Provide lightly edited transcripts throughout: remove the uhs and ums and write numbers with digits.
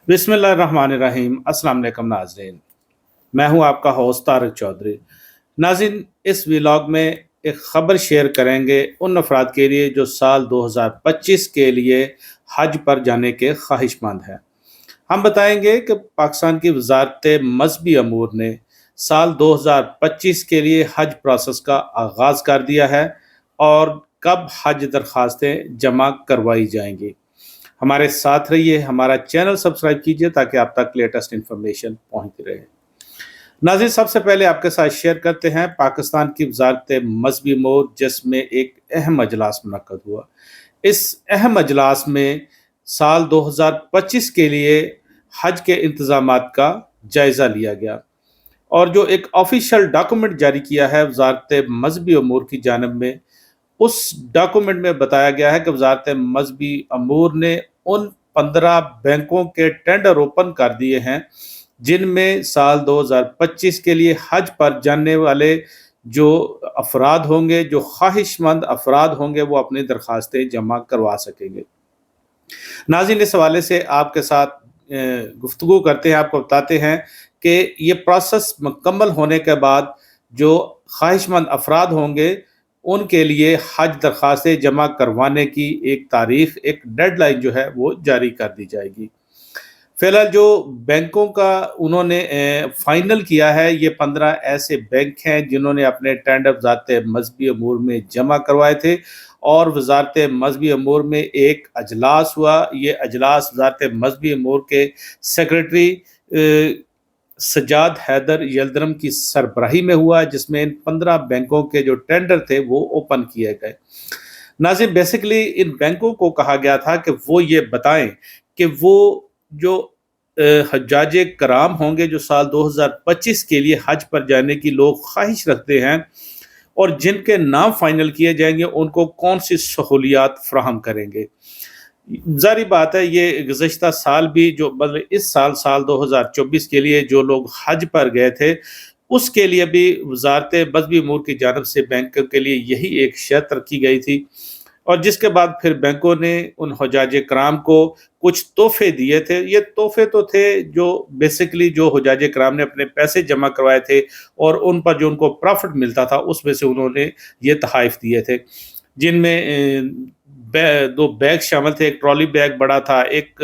बिस्मिल्लाहिर्रहमानिर्रहीम। अस्सलाम वालेकुम नाज़रीन, मैं हूं आपका होस्ट तारिक चौधरी। नाज़रीन, इस व्लॉग में एक ख़बर शेयर करेंगे उन अफराद के लिए जो साल 2025 के लिए हज पर जाने के ख्वाहिशमंद हैं। हम बताएंगे कि पाकिस्तान की वजारत मजहबी अमूर ने साल 2025 के लिए हज प्रोसेस का आगाज़ कर दिया है और कब हज दरख्वास्तें जमा करवाई जाएंगी। हमारे साथ रहिए, हमारा चैनल सब्सक्राइब कीजिए ताकि आप तक लेटेस्ट इन्फॉर्मेशन पहुंचती रहे। नाज़रीन, सबसे पहले आपके साथ शेयर करते हैं पाकिस्तान की वजारत मजहबी अमूर जिसमें एक अहम अजलास मुनक्कद हुआ। इस अहम अजलास में साल 2025 के लिए हज के इंतज़ामात का जायज़ा लिया गया और जो एक ऑफिशियल डॉक्यूमेंट जारी किया है वजारत मजहबी अमूर की जानिब में, उस डॉक्यूमेंट में बताया गया है कि वजारत मजहबी अमूर ने उन 15 बैंकों के टेंडर ओपन कर दिए हैं जिनमें साल 2025 के लिए हज पर जाने वाले जो अफराद होंगे, जो ख्वाहिशमंद अफराद होंगे, वो अपनी दरख्वास्तें जमा करवा सकेंगे। नाज़रीन, इस हवाले से आपके साथ गुफ्तगू करते हैं, आपको बताते हैं कि ये प्रोसेस मुकम्मल होने के बाद जो ख्वाहिशमंद अफराद होंगे उनके लिए हज दरख्वास्तें जमा करवाने की एक तारीख, एक डेडलाइन जो है वो जारी कर दी जाएगी। फिलहाल जो बैंकों का उन्होंने फाइनल किया है, ये 15 ऐसे बैंक हैं जिन्होंने अपने टेंडर वजारत मजहबी अमूर में जमा करवाए थे और वजारत मजहबी अमूर में एक अजलास हुआ। ये अजलास वजारत मजहबी अमूर के सेक्रेटरी सजाद हैदर यल्दरम की सरबराही में हुआ, जिसमें इन 15 बैंकों के जो टेंडर थे वो ओपन किए गए। नाज़रीन, बेसिकली इन बैंकों को कहा गया था कि वो ये बताएं कि वो जो हज्जाज कराम होंगे जो साल 2025 के लिए हज पर जाने की लोग ख्वाहिश रखते हैं और जिनके नाम फाइनल किए जाएंगे उनको कौन सी सहूलियात फ्राहम करेंगे। जारी बात है, ये गुज़श्ता साल भी जो मतलब इस साल 2024 के लिए जो लोग हज पर गए थे उसके लिए भी वजारत मजहबी अमूर की जानब से बैंकों के लिए यही एक शर्त रखी गई थी और जिसके बाद फिर बैंकों ने उन हुजाज कराम को कुछ तोहफे दिए थे। ये तोहफे तो थे जो बेसिकली जो हुजाज कराम ने अपने पैसे जमा करवाए थे और उन पर जो उनको प्रॉफिट मिलता था उसमें से उन्होंने ये तोहफ़े दिए थे, जिनमें दो बैग शामिल थे। एक ट्रॉली बैग बड़ा था, एक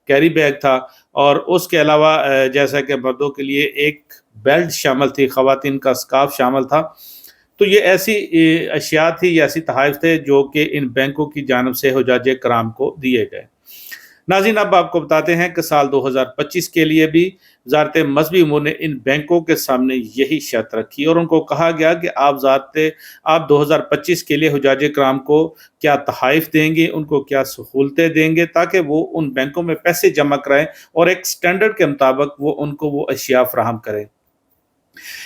कैरी बैग था और उसके अलावा जैसा कि मर्दों के लिए एक बेल्ट शामिल थी, ख़वातीन का स्कार्फ शामिल था। तो ये ऐसी अशिया थी, ऐसी तोहफ़े थे जो कि इन बैंकों की जानब से हुजाज कराम को दिए गए। नाज़रीन, अब आपको बताते हैं कि साल 2025 के लिए भी वजारत मजहबी अमूर ने इन बैंकों के सामने यही शर्त रखी और उनको कहा गया कि आप 2025 के लिए हुजाज कराम को क्या तोहफ़े देंगे, उनको क्या सहूलतें देंगे ताकि वो उन बैंकों में पैसे जमा कराएं और एक स्टैंडर्ड के मुताबिक वो उनको वो अशिया फ्राहम करें।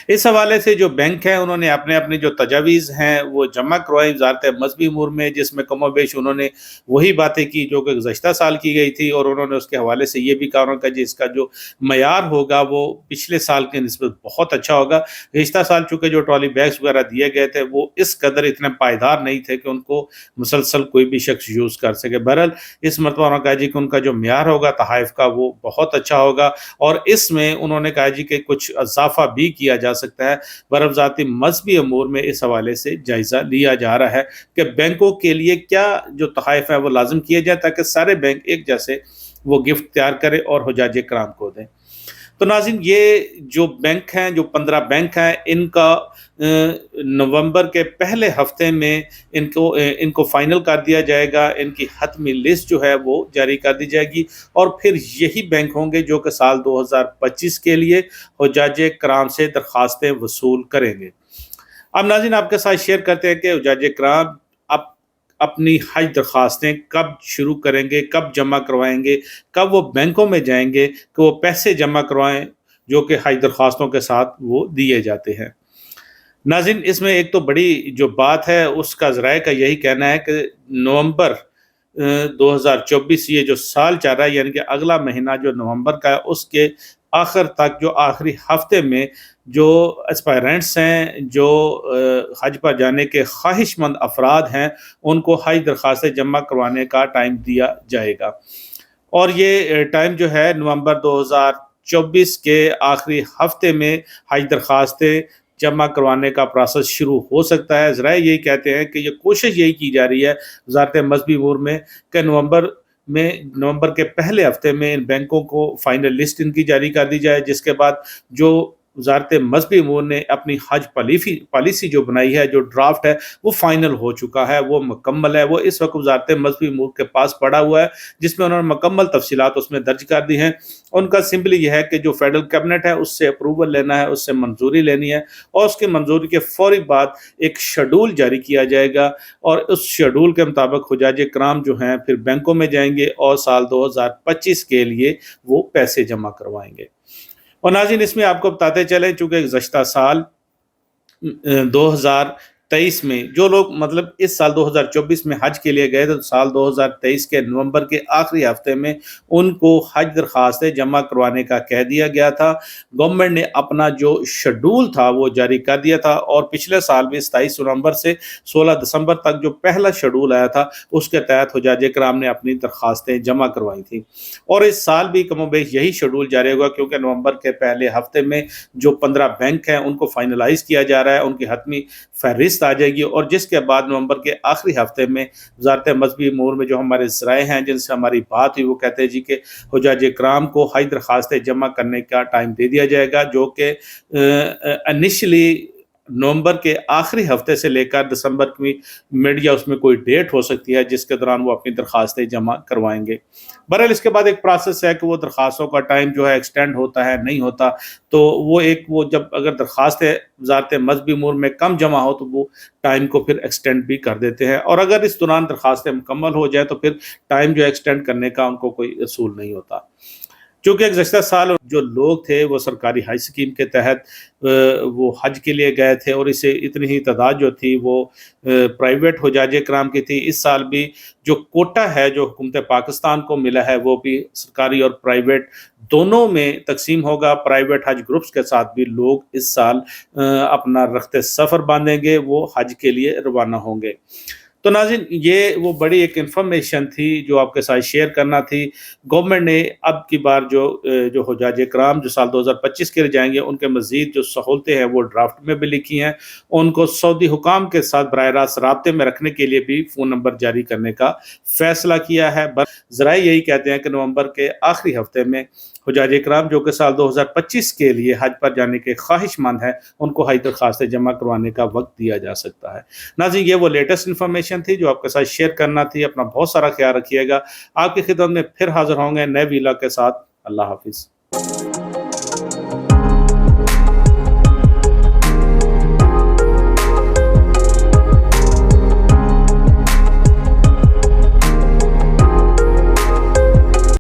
इस हवाले से जो बैंक हैं उन्होंने अपने अपने जो तजावीज़ हैं वो जमा करवाई वजारत मजहबी अमूर में, जिसमें कमोबेश उन्होंने वही बातें की जो कि गुज़श्ता साल की गई थी और उन्होंने उसके हवाले से ये भी कहा उन्होंने जी इसका जो मयार होगा वो पिछले साल के निस्बत बहुत अच्छा होगा। गुज़श्ता साल चूँकि जो ट्रॉली बैग्स वगैरह दिए गए थे वो इस कदर इतने पायदार नहीं थे कि उनको मुसलसल कोई भी शख्स यूज़ कर सके। बहरहाल इस मरतबा उन्होंने कहा जी कि उनका जो मयार होगा तोहफ़े का वो बहुत अच्छा होगा और इसमें उन्होंने कहा जी कि कुछ इजाफा भी किया जा सकता है। बरवज़ाती मजहबी अमूर में इस हवाले से जायज़ा लिया जा रहा है कि बैंकों के लिए क्या जो तोहफ़े हैं वो लाज़िम किए जाए ताकि सारे बैंक एक जैसे वो गिफ्ट तैयार करें और हुजाज कराम को दें। तो नाज़रीन, ये जो बैंक हैं, जो 15 बैंक हैं, इनका नवंबर के पहले हफ्ते में इनको फाइनल कर दिया जाएगा। इनकी हतमी लिस्ट जो है वो जारी कर दी जाएगी और फिर यही बैंक होंगे जो कि साल 2025 के लिए हुजाज कराम से दरख्वास्तें वसूल करेंगे। अब नाज़रीन, आपके साथ शेयर करते हैं कि हुजाज कराम अब अपनी हज दरख्वास्तें कब शुरू करेंगे, कब जमा करवाएंगे, कब वो बैंकों में जाएंगे कि वो पैसे जमा करवाएं जो कि हज दरख्वास्तों के साथ वो दिए जाते हैं। नाज़रीन, इसमें एक तो बड़ी जो बात है उसका ज़राए का यही कहना है कि नवंबर 2024 ये जो साल चल रहा है यानी कि अगला महीना जो नवंबर का है उसके आखिर तक जो आखिरी हफ्ते में जो एस्पायरेंट्स हैं, जो हज पर जाने के ख्वाहिशमंद अफराद हैं, उनको हज दरख्वास्तें जमा करवाने का टाइम दिया जाएगा। اور یہ ٹائم جو ہے نومبر 2024 کے آخری ہفتے میں حج درخواستیں جمع کروانے کا پروسیس شروع ہو سکتا ہے۔ ذرائع یہی کہتے ہیں کہ یہ کوشش یہی کی جا رہی ہے وزارت مذہبی امور میں کہ نومبر کے پہلے ہفتے میں ان بینکوں کو فائنل لسٹ ان کی جاری کر دی جائے، جس کے بعد جو وزارت مذہبی امور نے اپنی حج پالیسی جو بنائی ہے، جو ڈرافٹ ہے وہ فائنل ہو چکا ہے، وہ مکمل ہے، وہ اس وقت وزارت مذہبی امور کے پاس پڑا ہوا ہے، جس میں انہوں نے مکمل تفصیلات اس میں درج کر دی ہیں۔ ان کا سمپلی یہ ہے کہ جو فیڈرل کیبنٹ ہے اس سے اپروول لینا ہے، اس سے منظوری لینی ہے، اور اس کی منظوری کے فوری بعد ایک شیڈول جاری کیا جائے گا، اور اس شیڈول کے مطابق حجاج کرام جو ہیں پھر بینکوں میں جائیں گے اور سال 2025 کے لیے وہ پیسے جمع کروائیں گے۔ اور ناظرین، اس میں آپ کو بتاتے چلیں، چونکہ گزشتہ سال 2023 میں جو لوگ مطلب اس سال 2024 میں حج کے لیے گئے تھے، تو سال 2023 کے نومبر کے آخری ہفتے میں ان کو حج درخواستیں جمع کروانے کا کہہ دیا گیا تھا۔ گورنمنٹ نے اپنا جو شیڈول تھا وہ جاری کر دیا تھا، اور پچھلے سال بھی 27 نومبر سے 16 دسمبر تک جو پہلا شیڈول آیا تھا اس کے تحت حجاج کرام نے اپنی درخواستیں جمع کروائی تھیں، اور اس سال بھی کم و بیش یہی شیڈول جاری ہوگا، کیونکہ نومبر کے پہلے ہفتے میں جو 15 بینک ہیں ان کو فائنلائز کیا جا رہا ہے، ان کی حتمی فہرست آ جائے گی، اور جس کے بعد نومبر کے آخری ہفتے میں وزارت مذہبی امور میں جو ہمارے ذرائع ہیں جن سے ہماری بات ہوئی، وہ کہتے ہیں جی کہ حجاج کرام کو حج درخواستیں جمع کرنے کا ٹائم دے دیا جائے گا، جو کہ انیشلی نومبر کے آخری ہفتے سے لے کر دسمبر کی مڈ یا اس میں کوئی ڈیٹ ہو سکتی ہے جس کے دوران وہ اپنی درخواستیں جمع کروائیں گے۔ بہرحال اس کے بعد ایک پروسیس ہے کہ وہ درخواستوں کا ٹائم جو ہے ایکسٹینڈ ہوتا ہے نہیں ہوتا، تو وہ جب اگر درخواستیں وزارت مذہبی امور میں کم جمع ہو تو وہ ٹائم کو پھر ایکسٹینڈ بھی کر دیتے ہیں، اور اگر اس دوران درخواستیں مکمل ہو جائے تو پھر ٹائم جو ایکسٹینڈ کرنے کا ان کو کوئی اصول نہیں ہوتا۔ چونکہ گزشتہ سال جو لوگ تھے وہ سرکاری حج اسکیم کے تحت وہ حج کے لیے گئے تھے، اور اسے اتنی ہی تعداد جو تھی وہ پرائیویٹ حجاج کرام کی تھی۔ اس سال بھی جو کوٹا ہے جو حکومت پاکستان کو ملا ہے وہ بھی سرکاری اور پرائیویٹ دونوں میں تقسیم ہوگا۔ پرائیویٹ حج گروپس کے ساتھ بھی لوگ اس سال اپنا رخت سفر باندھیں گے، وہ حج کے لیے روانہ ہوں گے۔ تو ناظرین، یہ وہ بڑی ایک انفارمیشن تھی جو آپ کے ساتھ شیئر کرنا تھی۔ گورنمنٹ نے اب کی بار جو حجاج کرام جو سال 2025 کے لیے جائیں گے ان کے مزید جو سہولتیں ہیں وہ ڈرافٹ میں بھی لکھی ہیں، ان کو سعودی حکام کے ساتھ براہ راست رابطے میں رکھنے کے لیے بھی فون نمبر جاری کرنے کا فیصلہ کیا ہے۔ ذرائع یہی کہتے ہیں کہ نومبر کے آخری ہفتے میں حجاج کرام جو کہ سال 2025 کے لیے حج پر جانے کے خواہش مند ہیں ان کو حج درخواستیں جمع کروانے کا وقت دیا جا سکتا ہے۔ ناظرین، یہ وہ لیٹسٹ انفارمیشن تھی جو آپ کے ساتھ شیئر کرنا تھی۔ اپنا بہت سارا خیال رکھیے گا۔ آپ کی خدمت میں پھر حاضر ہوں گے نئے ویلاگ کے ساتھ۔ اللہ حافظ۔